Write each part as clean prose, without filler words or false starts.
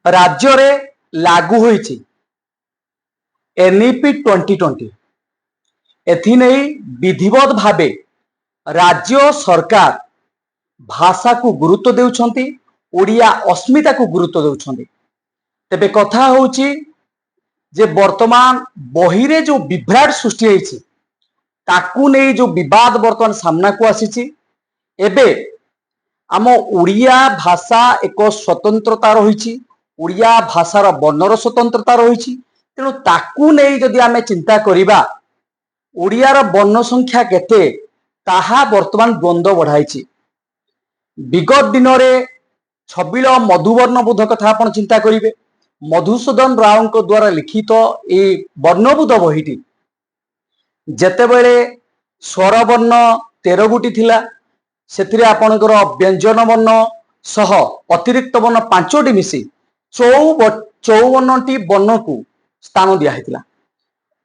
राज्य रे लागू होईछि एनईपी 2020 एथि नहीं विधिवत भावे राज्य सरकार भाषा को गुरुत्व देउछंती ओडिया अस्मिता को गुरुत्व देउछंती। तेबे कथा होउछि जे वर्तमान बहिरे जो विभ्राट सृष्टि होईछि ताकू नहीं जो विवाद वर्तमान सामना को आसीछि एबे आम ओडिया भाषा एक स्वतंत्रता रही ओडिया भाषार वर्णर स्वतंत्रता रही तेणु ताकू नहीं जदि आमे चिंता करिबा ओडियार वर्ण संख्या केते ताहा वर्तमान द्वंद्व बढ़ाई विगत दिन में छबिल मधुवर्ण बोध कथा आपण चिंता करिवे मधुसूदन राव द्वारा लिखित ए वर्णबोध बहीटी जेतेबेले स्वर वर्ण 13 गोटी थिला से आपणकर व्यंजन वर्ण सह अतिरिक्त वर्ण 5टी मिसी 54टी वर्ण को स्थान दिया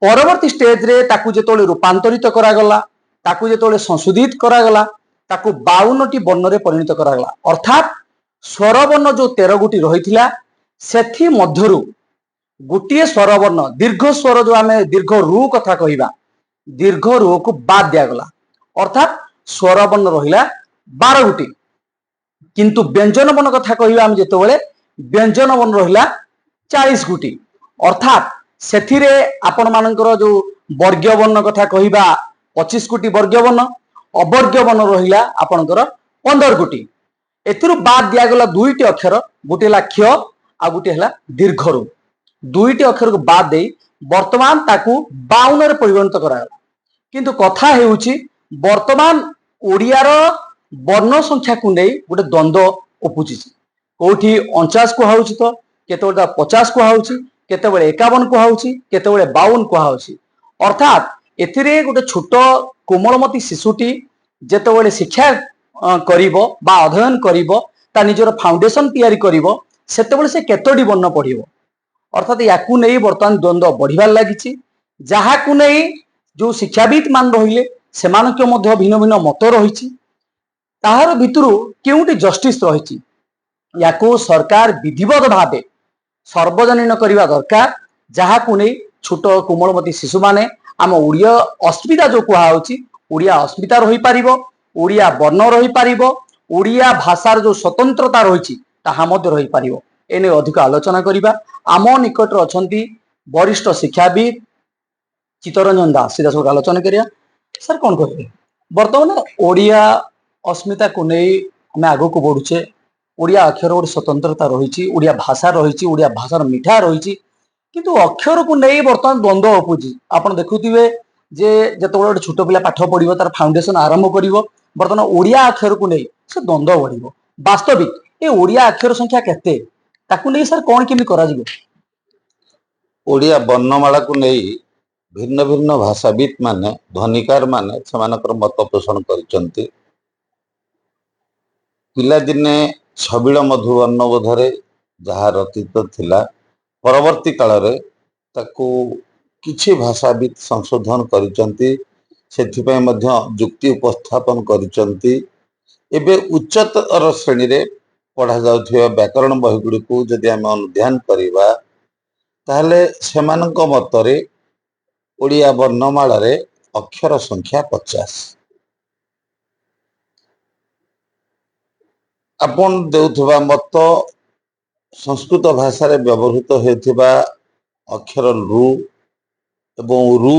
परवर्ती स्टेज रे ताकू जेतोले रूपांतरित करागला ताकू जेतोले संशोधित करागला ताकू 52टी वर्ण रे परिणत करागला अर्थात स्वर वर्ण जो 13 गोटी रही सेथि मध्यरु गोटे स्वर वर्ण दीर्घ स्वर जो आमे दीर्घ रु कथा कहिबा दीर्घ रु को बाद दियागला अर्थात स्वर वर्ण रहिला 12 गोटी किंतु व्यंजन वर्ण कथा कहिबा हम जेतोबेले व्यंजन वर्ण रहिला 40 गोटी अर्थात सेथिरे आपण मानकर जो वर्गीय वर्ण कथा कहिबा 25 गोटी वर्गीय वर्ण अवर्गीय वर्ण रहिला आपणकर 15 गोटी एथिरु बाद दियागला दुईटी अक्षर गोटे ला क्ष आ गोटे हला दीर्घ रु दुईटी अक्षर को बाद दे वर्तमान ताकू 52 रे परिवर्तित करागला किंतु कथा हेउची वर्तमान ओडियार वर्ण संख्या को नहीं गोटे द्वंद्व उपुची कोठी 49 को हाउची तो केतेबेले 50 को हाउची केतेबेले 51 को हाउची केतेबेले 52 को हाउची अर्थात एथिरे गोटे छोट कोमलमती शिशुटी जेतेबेले शिक्षा करिवो बा अध्ययन करिवो ता निजर फाउंडेशन तैयारी करिवो सेतेबेले से केतोडी वर्ण पढ़िवो अर्थात याकू नहीं वर्तमान द्वंद्व बढ़िबार लागिछि जहाकू नहीं जो शिक्षाविद मान रहिले सेमानके मध्य भिन्न भिन्न मत रहिछि ताहार भितरु केउटी जस्टिस रहिछि याकू सरकार विधिवत भावे सार्वजनीन करबा दरकार जहाकू नहीं छोट कोमलमती शिशु माने आम ओडिया अस्मिता जो कुहा होछि ओडिया अस्मिता रही पारिबो ओडिया वर्ण रही पारिबो ओडिया भाषार जो स्वतंत्रता रही ताहा मध्य रही पारिबो एने अधिक आलोचना करिबा आम निकट अछंती वरिष्ठ शिक्षाविद चित्तरंजन दास सीधा सब आलोचना करिया सर कौन कहे बर्तमान ओडिया अस्मिता को नहीं आम आग को बढ़ुचे ओडिया अक्षर गोटे स्वतंत्रता रही ओडिया भाषा रही ओडिया भाषार मिठा रही किंतु अक्षर को नहीं बर्तमान द्वंद्व उपुजी आपन देखुथिबे जे जतबेले गोटे छोट पिला पाठ पढ़िबो तार फाउंडेशन आरंभ करिवो बर्तमान ओडिया अक्षर को नहीं से द्वंद्व बढ़िबो वास्तविक ए ओडिया अक्षर संख्या केते ताकू नहीं सर कौन केमि करा जिवो ओडिया वर्णमाला को नहीं भिन्न भिन्न भाषाविद माने ध्वनिकार माने सेमानकर मत पोषण करिसंती पिला दिने छबिल मधुवर्ण बोधरे जहा रचित थिला परवर्ती काल रे ताकू किछि भाषाविद संशोधन करिसंती सेथिपय मध्य जुक्ति उपस्थापन करिसंती एबे उच्चतर श्रेणी रे पढ़ा जाउथिबा व्याकरण बही गुडी को जदि हम अध्ययन करिबा ताहले सेमानक मतरे ओडिया वर्णमाला रे अक्षर संख्या 50 आपण देउथबा मत संस्कृत भाषा रे व्यवहृत हेथिबा अक्षर रु एवं रु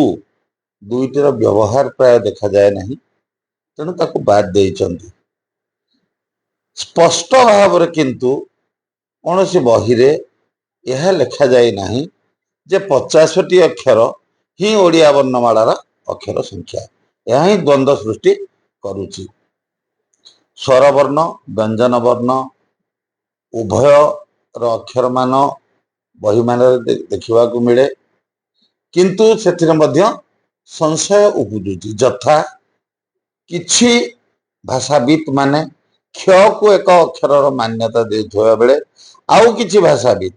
दुईटर व्यवहार प्राय देखा जाए नहीं तेणु ताकू बाद देइचंती स्पष्ट भाव रे किंतु कौन सी बही रे यह लिखा जाए नहीं जे 50टी अक्षर ही ओडिया वर्णमालार अक्षर संख्या यह ही द्वंद्व सृष्टि करुची स्वर वर्ण व्यंजन वर्ण उभय अक्षर मान बही मान देखा मिले किंतु सेथिरे मध्य संशय उपजुची जथा किछि भाषाविद माने क्ष को एक अक्षर मान्यता देउथबा बेले आउ किछि भाषाविद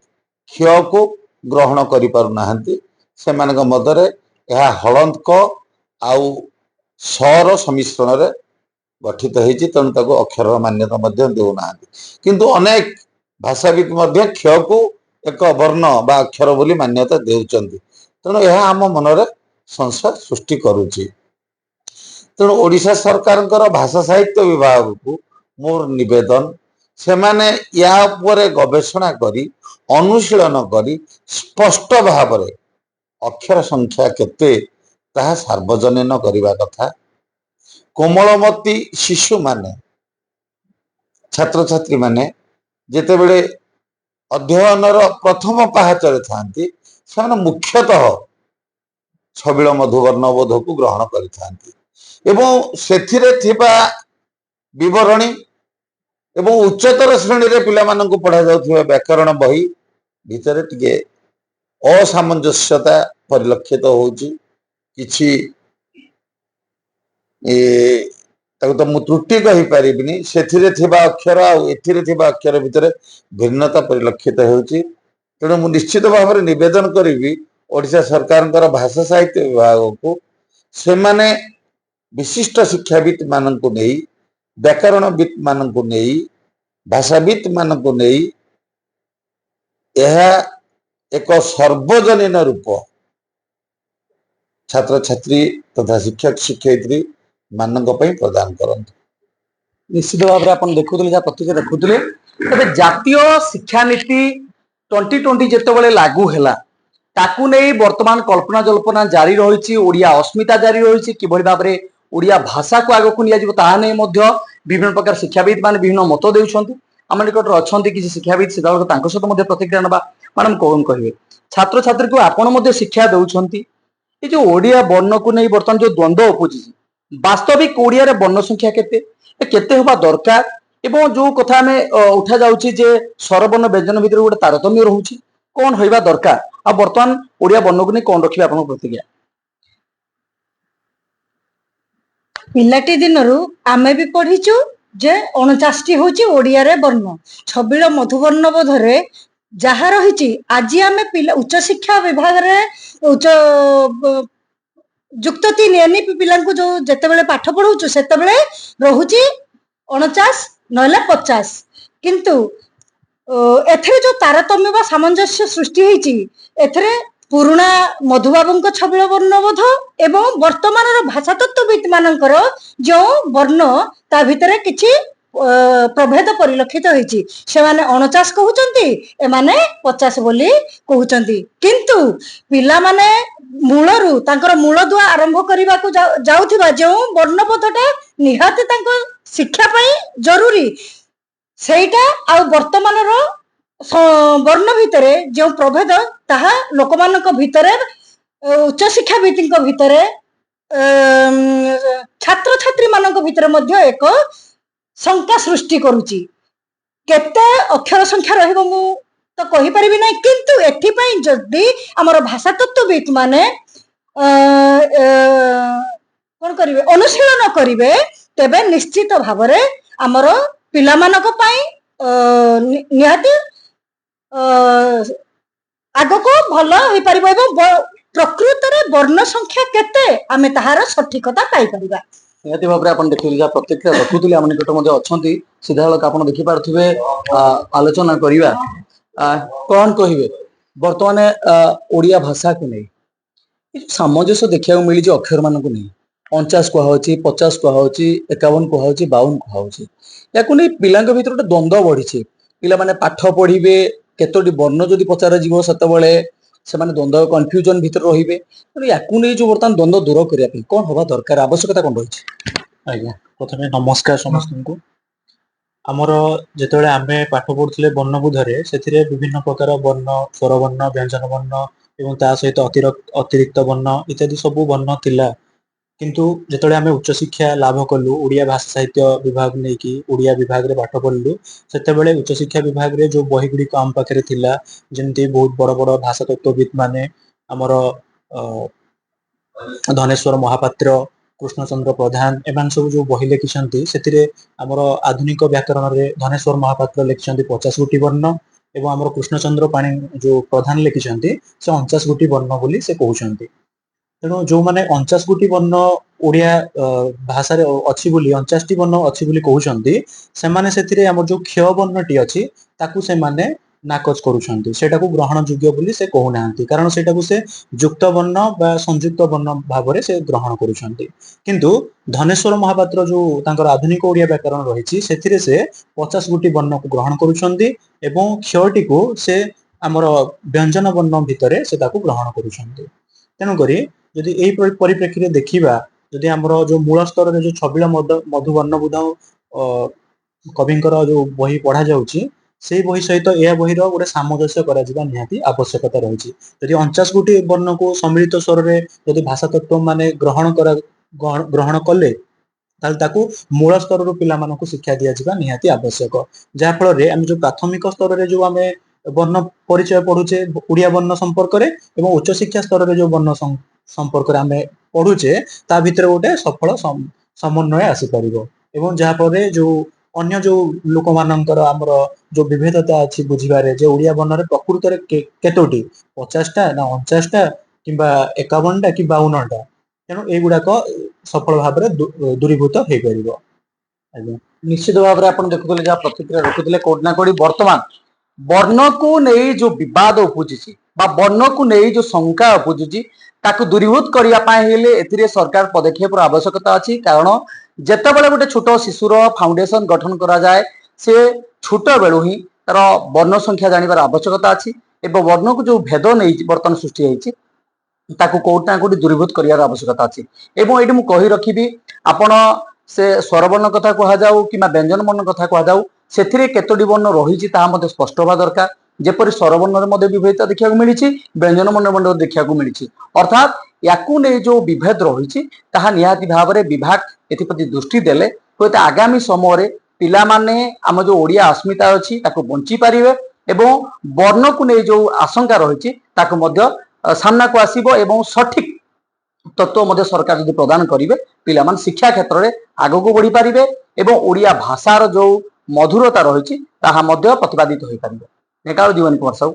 क्ष को ग्रहण करि पारु नाहंती सेमानक मदरे यह हलंत आउ सर सम्मिश्रण रे गठित होती तेणु ताको अक्षर मान्यता मध्य देउना किंतु अनेक ଭାଷାବିତ୍ ମଧ୍ୟ କ୍ଷୟ को ଏକ ବର୍ଣ୍ଣ ବା ଅକ୍ଷର ବୋଲି ମାନ୍ୟତା ଦେଉଛନ୍ତି। ତେଣୁ ଏହା ଆମ ମନରେ ସଂଶୟ ସୃଷ୍ଟି କରୁଛି। ତେଣୁ ଓଡ଼ିଶା ସରକାରଙ୍କର ଭାଷା ସାହିତ୍ୟ ବିଭାଗକୁ ମୋର ନିବେଦନ, ସେମାନେ ୟା ଉପରେ ଗବେଷଣା କରି ଅନୁଶୀଳନ କରି ସ୍ପଷ୍ଟ ଭାବରେ ଅକ୍ଷର ସଂଖ୍ୟା କେତେ ତାହା ସାର୍ବଜନୀନ କରିବା କଥା। କୋମଳମତି ଶିଶୁମାନେ, ଛାତ୍ରଛାତ୍ରୀମାନେ ଯେତେବେଳେ ଅଧ୍ୟୟନର ପ୍ରଥମ ପାହାଚରେ ଥାନ୍ତି, ସେମାନେ ମୁଖ୍ୟତଃ ଛବିଳ ମଧୁବର୍ଣ୍ଣବୋଧକୁ ଗ୍ରହଣ କରିଥାନ୍ତି ଏବଂ ସେଥିରେ ଥିବା ବିବରଣୀ ଏବଂ ଉଚ୍ଚତର ଶ୍ରେଣୀରେ ପିଲାମାନଙ୍କୁ ପଢ଼ାଯାଉଥିବା ବ୍ୟାକରଣ ବହି ଭିତରେ ଟିକେ ଅସାମଞ୍ଜସ୍ୟତା ପରିଲକ୍ଷିତ ହେଉଛି। କିଛି ତାକୁ ତ ମୁଁ ତ୍ରୁଟି କହିପାରିବିନି, ସେଥିରେ ଥିବା ଅକ୍ଷର ଆଉ ଏଥିରେ ଥିବା ଅକ୍ଷର ଭିତରେ ଭିନ୍ନତା ପରିଲକ୍ଷିତ ହେଉଛି। ତେଣୁ ମୁଁ ନିଶ୍ଚିତ ଭାବରେ ନିବେଦନ କରିବି ଓଡ଼ିଶା ସରକାରଙ୍କର ଭାଷା ସାହିତ୍ୟ ବିଭାଗକୁ, ସେମାନେ ବିଶିଷ୍ଟ ଶିକ୍ଷାବିତ୍ ମାନଙ୍କୁ ନେଇ, ବ୍ୟାକରଣବିତ୍ ମାନଙ୍କୁ ନେଇ, ଭାଷାବିତ୍ ମାନଙ୍କୁ ନେଇ ଏହା ଏକ ସର୍ବଜନୀନ ରୂପ ଛାତ୍ରଛାତ୍ରୀ ତଥା ଶିକ୍ଷକ ଶିକ୍ଷୟିତ୍ରୀ ମାନଙ୍କ ପାଇଁ ପ୍ରଦାନ କରନ୍ତୁ। ନିଶ୍ଚିତ ଭାବରେ ଆପଣ ଦେଖୁଥିଲେ, ଯାହା ପ୍ରତିକ୍ରିୟା ଦେଖୁଥିଲେ। ତେବେ ଜାତୀୟ ଶିକ୍ଷାନୀତି 2020 ଯେତେବେଳେ ଲାଗୁ ହେଲା, ତାକୁ ନେଇ ବର୍ତ୍ତମାନ କଳ୍ପନା ଜଳ୍ପନା ଜାରି ରହିଛି, ଓଡ଼ିଆ ଅସ୍ମିତା ଜାରି ରହିଛି, କିଭଳି ଭାବରେ ଓଡ଼ିଆ ଭାଷାକୁ ଆଗକୁ ନିଆଯିବ ତାହା ନେଇ ମଧ୍ୟ ବିଭିନ୍ନ ପ୍ରକାର ଶିକ୍ଷାବିତ୍ ମାନେ ବିଭିନ୍ନ ମତ ଦେଉଛନ୍ତି। ଆମ ନିକଟରେ ଅଛନ୍ତି କିଛି ଶିକ୍ଷାବିତ୍, ସିଧାସଳଖ ତାଙ୍କ ସହିତ ମଧ୍ୟ ପ୍ରତିକ୍ରିୟା ନେବା। ମ୍ୟାଡାମ କଣ କହିବେ, ଛାତ୍ରଛାତ୍ରୀକୁ ଆପଣ ମଧ୍ୟ ଶିକ୍ଷା ଦେଉଛନ୍ତି, ଏ ଯୋଉ ଓଡ଼ିଆ ବର୍ଣ୍ଣକୁ ନେଇ ବର୍ତ୍ତମାନ ଯୋଉ ଦ୍ୱନ୍ଦ୍ୱ ଉପୁଜିଛି, ବାସ୍ତବିକ ଓଡ଼ିଆରେ ବର୍ଣ୍ଣ ସଂଖ୍ୟା କେତେ, କେତେ ହେବା ଦରକାର, ଏବଂ ଯୋଉ କଥା ଆମେ ଉଠା ଯାଉଛି ଯେ ସ୍ୱରବର୍ଣ୍ଣ ବ୍ୟଞ୍ଜନ ଭିତରେ ଗୋଟେ ତାରତମ୍ୟ ରହୁଛି, କଣ ହେବା ଦରକାର, ଆଉ ବର୍ତ୍ତମାନ ଓଡ଼ିଆ ବର୍ଣ୍ଣକୁ ନେଇ କଣ ରଖିବେ ଆପଣଙ୍କ ପ୍ରତିକ୍ରିୟା? ପିଲାଟି ଦିନରୁ ଆମେ ବି ପଢିଛୁ ଯେ 49ଟି ହଉଛି ଓଡ଼ିଆରେ ବର୍ଣ୍ଣ। ଛବିଳ ମଧୁବର୍ଣ୍ଣ ବୋଧରେ ଯାହା ରହିଛି, ଆଜି ଆମେ ପିଲା ଉଚ୍ଚଶିକ୍ଷା ବିଭାଗରେ ଯୁକ୍ତ 3 ଏନ୍ଇପି ପିଲାଙ୍କୁ ଯୋଉ ଯେତେବେଳେ ପାଠ ପଢଉଛୁ ସେତେବେଳେ ରହୁଛି 49 ନହେଲେ 50, କିନ୍ତୁ ଏଥିରେ ଯୋଉ ତାରତମ୍ୟ ବା ସାମଞ୍ଜସ୍ୟ ସୃଷ୍ଟି ହେଇଛି, ଏଥିରେ ପୁରୁଣା ମଧୁବାବୁଙ୍କ ଛବିଳ ବର୍ଣ୍ଣବୋଧ ଏବଂ ବର୍ତ୍ତମାନର ଭାଷାତତ୍ତ୍ୱବିତ୍ ମାନଙ୍କର ଯେଉଁ ବର୍ଣ୍ଣ ତା ଭିତରେ କିଛି ପ୍ରଭେଦ ପରିଲକ୍ଷିତ ହେଇଛି। ସେମାନେ 49 କହୁଛନ୍ତି, ଏମାନେ 50 ବୋଲି କହୁଛନ୍ତି, କିନ୍ତୁ ପିଲାମାନେ ମୂଳରୁ ତାଙ୍କର ମୂଳଦୁଆ ଆରମ୍ଭ କରିବାକୁ ଯାଉଥିବା ଯେଉଁ ବର୍ଣ୍ଣବୋଧଟା ନିହାତି ତାଙ୍କ ଶିକ୍ଷା ପାଇଁ ଜରୁରୀ, ସେଇଟା ଆଉ ବର୍ତ୍ତମାନର ବର୍ଣ୍ଣ ଭିତରେ ଯେଉଁ ପ୍ରଭେଦ, ତାହା ଲୋକମାନଙ୍କ ଭିତରେ, ଉଚ୍ଚଶିକ୍ଷାବିତ୍ଙ୍କ ଭିତରେ, ଛାତ୍ରଛାତ୍ରୀ ମାନଙ୍କ ଭିତରେ ମଧ୍ୟ ଏକ ଶଙ୍କା ସୃଷ୍ଟି କରୁଛି। କେତେ ଅକ୍ଷର ସଂଖ୍ୟା ରହିବ ମୁଁ ତ କହିପାରିବି ନାହିଁ, କିନ୍ତୁ ଏଥିପାଇଁ ଯଦି ଆମର ଭାଷାତତ୍ତ୍ୱବିତ୍ ମାନେ କଣ କରିବେ, ଅନୁଶୀଳନ କରିବେ, ତେବେ ନିଶ୍ଚିତ ଭାବରେ ଆମର ପିଲାମାନଙ୍କ ପାଇଁ ନିହାତି ଆଗକୁ ଭଲ ହେଇପାରିବ ଏବଂ ପ୍ରକୃତରେ ବର୍ଣ୍ଣ ସଂଖ୍ୟା କେତେ ଆମେ ତାହାର ସଠିକତା ପାଇପାରିବା। ନିହାତି ଭାବରେ ଆପଣ ଦେଖିଲେ, ଯାହା ପ୍ରତିକ୍ରିୟା ରଖୁଥିଲେ ଆମ ନିକଟ ମଧ୍ୟ ଅଛନ୍ତି, ସିଧାସଳଖ ଆପଣ ଦେଖିପାରୁଥିବେ। ଆଲୋଚନା କରିବା, କଣ କହିବେ ବର୍ତ୍ତମାନ ଓଡ଼ିଆ ଭାଷାକୁ ନେଇ ସାମଞ୍ଜସ୍ୟ ଦେଖିବାକୁ ମିଳିଛି ଅକ୍ଷର ମାନଙ୍କୁ ନେଇ। 49 କୁହାହଉଛି, 50 କୁହାହଉଛି, 51 କୁହାହଉଛି, 52 କୁହାହଉଛି। ୟାକୁ ନେଇ ପିଲାଙ୍କ ଭିତରେ ଗୋଟେ ଦ୍ୱନ୍ଦ୍ୱ ବଢିଛି। ପିଲାମାନେ ପାଠ ପଢିବେ, କେତୋଟି ବର୍ଣ୍ଣ ଯଦି ପଚରାଯିବ ସେତେବେଳେ ସେମାନେ ଦ୍ୱନ୍ଦ୍ୱ କନଫ୍ୟୁଜନ ଭିତରେ ରହିବେ। ତେଣୁ ୟାକୁ ନେଇ ଯୋଉ ବର୍ତ୍ତମାନ ଦ୍ୱନ୍ଦ୍ୱ ଦୂର କରିବା ପାଇଁ କଣ ହବା ଦରକାର, ଆବଶ୍ୟକତା କଣ ରହିଛି? ଆଜ୍ଞା, ପ୍ରଥମେ ନମସ୍କାର ସମସ୍ତଙ୍କୁ। ଆମର ଯେତେବେଳେ ଆମେ ପାଠ ପଢୁଥିଲେ ବର୍ଣ୍ଣବୋଧରେ, ସେଥିରେ ବିଭିନ୍ନ ପ୍ରକାର ବର୍ଣ୍ଣ, ସ୍ୱରବର୍ଣ୍ଣ, ବ୍ୟଞ୍ଜନ ବର୍ଣ୍ଣ ଏବଂ ତା ସହିତ ଅତିରିକ୍ତ ବର୍ଣ୍ଣ ଇତ୍ୟାଦି ସବୁ ବର୍ଣ୍ଣ ଥିଲା। କିନ୍ତୁ ଯେତେବେଳେ ଆମେ ଉଚ୍ଚଶିକ୍ଷା ଲାଭ କଲୁ, ଓଡ଼ିଆ ଭାଷା ସାହିତ୍ୟ ବିଭାଗ ନେଇକି ଓଡ଼ିଆ ବିଭାଗରେ ପାଠ ପଢିଲୁ, ସେତେବେଳେ ଉଚ୍ଚଶିକ୍ଷା ବିଭାଗରେ ଯୋଉ ବହି ଗୁଡ଼ିକ ଆମ ପାଖରେ ଥିଲା, ଯେମିତି ବହୁତ ବଡ଼ ବଡ଼ ଭାଷାତତ୍ତ୍ୱବିତ୍ ମାନେ, ଆମର ଧନେଶ୍ୱର ମହାପାତ୍ର, କୃଷ୍ଣଚନ୍ଦ୍ର ପ୍ରଧାନ, ଏମାନେ ସବୁ ଯୋଉ ବହି ଲେଖିଛନ୍ତି, ସେଥିରେ ଆମର ଆଧୁନିକ ବ୍ୟାକରଣରେ ଧନେଶ୍ୱର ମହାପାତ୍ର ଲେଖିଛନ୍ତି 50 ଗୋଟି ବର୍ଣ୍ଣ ଏବଂ ଆମର କୃଷ୍ଣଚନ୍ଦ୍ର ପାଣି ଯୋଉ ପ୍ରଧାନ ଲେଖିଛନ୍ତି ସେ 49 ଗୋଟି ବର୍ଣ୍ଣ ବୋଲି ସେ କହୁଛନ୍ତି। ତେଣୁ ଯୋଉମାନେ 49 ବର୍ଣ୍ଣ ଓଡିଆ ଭାଷାରେ ଅଛି ବୋଲି 49ଟି ବର୍ଣ୍ଣ ଅଛି ବୋଲି କହୁଛନ୍ତି, ସେମାନେ ସେଥିରେ ଆମର ଯୋଉ କ୍ଷୟ ବର୍ଣ୍ଣଟି ଅଛି ତାକୁ ସେମାନେ ନାକଚ କରୁଛନ୍ତି, ସେଟାକୁ ଗ୍ରହଣ ଯୋଗ୍ୟ ବୋଲି ସେ କହୁନାହାନ୍ତି, କାରଣ ସେଟାକୁ ସେ ଯୁକ୍ତ ବର୍ଣ୍ଣ ବା ସଂଯୁକ୍ତ ବର୍ଣ୍ଣ ଭାବରେ ସେ ଗ୍ରହଣ କରୁଛନ୍ତି। କିନ୍ତୁ ଧନେଶ୍ୱର ମହାପାତ୍ର ଯୋଉ ତାଙ୍କର ଆଧୁନିକ ଓଡିଆ ବ୍ୟାକରଣ ରହିଛି ସେଥିରେ ସେ 50 ବର୍ଣ୍ଣକୁ ଗ୍ରହଣ କରୁଛନ୍ତି ଏବଂ କ୍ଷୟଟିକୁ ସେ ଆମର ବ୍ୟଞ୍ଜନ ବର୍ଣ୍ଣ ଭିତରେ ସେ ତାକୁ ଗ୍ରହଣ କରୁଛନ୍ତି। ତେଣୁକରି ଯଦି ଏଇ ପରିପ୍ରେକ୍ଷୀରେ ଦେଖିବା, ଯଦି ଆମର ଯୋଉ ମୂଳ ସ୍ତରରେ ଯୋଉ ଛବିଳ ମଧୁ ବର୍ଣ୍ଣବୋଧ କବିଙ୍କର ଯୋଉ ବହି ପଢା ଯାଉଛି, ସେଇ ବହି ସହିତ ଏହା ବହିର ଗୋଟେ ସାମଞ୍ଜସ୍ୟ କରାଯିବା ନିହାତି ଆବଶ୍ୟକତା ରହିଛି। ଯଦି 49 ବର୍ଣ୍ଣକୁ ସମ୍ମିଳିତ ସ୍ୱରରେ ଯଦି ଭାଷା ତତ୍ତ୍ୱ ମାନେ ଗ୍ରହଣ କଲେ, ତାହେଲେ ତାକୁ ମୂଳ ସ୍ତରରୁ ପିଲାମାନଙ୍କୁ ଶିକ୍ଷା ଦିଆଯିବା ନିହାତି ଆବଶ୍ୟକ। ଯାହା ଫଳରେ ଆମେ ଯୋଉ ପ୍ରାଥମିକ ସ୍ତରରେ ଯୋଉ ଆମେ ବର୍ଣ୍ଣ ପରିଚୟ ପଢୁଛେ ଓଡିଆ ବର୍ଣ୍ଣ ସମ୍ପର୍କରେ ଏବଂ ଉଚ୍ଚଶିକ୍ଷା ସ୍ତରରେ ଯୋଉ ବର୍ଣ୍ଣ ସମ୍ପର୍କରେ ଆମେ ପଢୁଛେ, ତା ଭିତରେ ଗୋଟେ ସଫଳ ସମନ୍ୱୟ ଆସିପାରିବ ଏବଂ ଯାହା ଫଳରେ ଯୋଉ ଅନ୍ୟ ଯୋଉ ଲୋକମାନଙ୍କର ଆମର ଯୋଉ ବିଭେଦତା ଅଛି ବୁଝିବାରେ, ଯେ ଓଡିଆ ବର୍ଣ୍ଣରେ ପ୍ରକୃତରେ କେତୋଟି 50ଟା ନା 49ଟା କିମ୍ବା 51ଟା କି 52ଟା, ତେଣୁ ଏଇଗୁଡାକ ସଫଳ ଭାବରେ ଦୂରୀଭୂତ ହେଇପାରିବ। ଆଜ୍ଞା, ନିଶ୍ଚିତ ଭାବରେ ଆପଣ ଦେଖୁଥିଲେ ଯାହା ପ୍ରତିକ୍ରିୟା ରଖୁଥିଲେ, କୋଉଠି ନା କୋଉଠି ବର୍ତ୍ତମାନ ବର୍ଣ୍ଣକୁ ନେଇ ଯୋଉ ବିବାଦ ଉପୁଜିଛି ବା ବର୍ଣ୍ଣକୁ ନେଇ ଯୋଉ ଶଙ୍କା ଉପୁଜୁଛି ତାକୁ ଦୂରୀଭୂତ କରିବା ପାଇଁ ହେଲେ ଏଥିରେ ସରକାର ପଦକ୍ଷେପର ଆବଶ୍ୟକତା ଅଛି। କାରଣ ଯେତେବେଳେ ଗୋଟେ ଛୋଟ ଶିଶୁର ଫାଉଣ୍ଡେସନ ଗଠନ କରାଯାଏ, ସେ ଛୋଟ ବେଳୁ ହିଁ ତାର ବର୍ଣ୍ଣ ସଂଖ୍ୟା ଜାଣିବାର ଆବଶ୍ୟକତା ଅଛି ଏବଂ ବର୍ଣ୍ଣକୁ ଯୋଉ ଭେଦ ନେଇଛି ବର୍ତ୍ତମାନ ସୃଷ୍ଟି ହେଇଛି ତାକୁ କୋଉଠି ନା କୋଉଠି ଦୂରୀଭୂତ କରିବାର ଆବଶ୍ୟକତା ଅଛି। ଏବଂ ଏଇଠି ମୁଁ କହି ରଖିବି, ଆପଣ ସେ ସ୍ୱରବର୍ଣ୍ଣ କଥା କୁହାଯାଉ କିମ୍ବା ବ୍ୟଞ୍ଜନ ବର୍ଣ୍ଣ କଥା କୁହାଯାଉ, ସେଥିରେ କେତୋଟି ବର୍ଣ୍ଣ ରହିଛି ତାହା ମଧ୍ୟ ସ୍ପଷ୍ଟ ହେବା ଦରକାର। ଯେପରି ସ୍ୱରବର୍ଣ୍ଣରେ ମଧ୍ୟ ବିଭେଦତା ଦେଖିବାକୁ ମିଳିଛି, ବ୍ୟଞ୍ଜନ ବର୍ଣ୍ଣ ମଧ୍ୟ ଦେଖିବାକୁ ମିଳିଛି। ଅର୍ଥାତ୍ ୟାକୁ ନେଇ ଯୋଉ ବିଭେଦ ରହିଛି ତାହା ନିହାତି ଭାବରେ ବିଭାଗ ଏଥିପ୍ରତି ଦୃଷ୍ଟି ଦେଲେ ହୁଏତ ଆଗାମୀ ସମୟରେ ପିଲାମାନେ ଆମ ଯୋଉ ଓଡିଆ अस्मिता ଅଛି ତାକୁ ବଞ୍ଚି ପାରିବେ ଏବଂ ବର୍ଣ୍ଣକୁ ନେଇ ଯୋଉ ଆଶଙ୍କା ରହିଛି ତାକୁ ମଧ୍ୟ ସାମ୍ନାକୁ ଆସିବ ଏବଂ ସଠିକ ତତ୍ତ୍ୱ ମଧ୍ୟ ସରକାର ଯଦି ପ୍ରଦାନ କରିବେ, ପିଲାମାନେ ଶିକ୍ଷା କ୍ଷେତ୍ରରେ ଆଗକୁ ବଢି ପାରିବେ ଏବଂ ଓଡିଆ ଭାଷାର ଯୋଉ ମଧୁରତା ରହିଛି ତାହା ମଧ୍ୟ ପ୍ରତିପାଦିତ ହୋଇପାରିବ। ନେକାଳ ଜୀବନ କୁମାର ସାହୁ,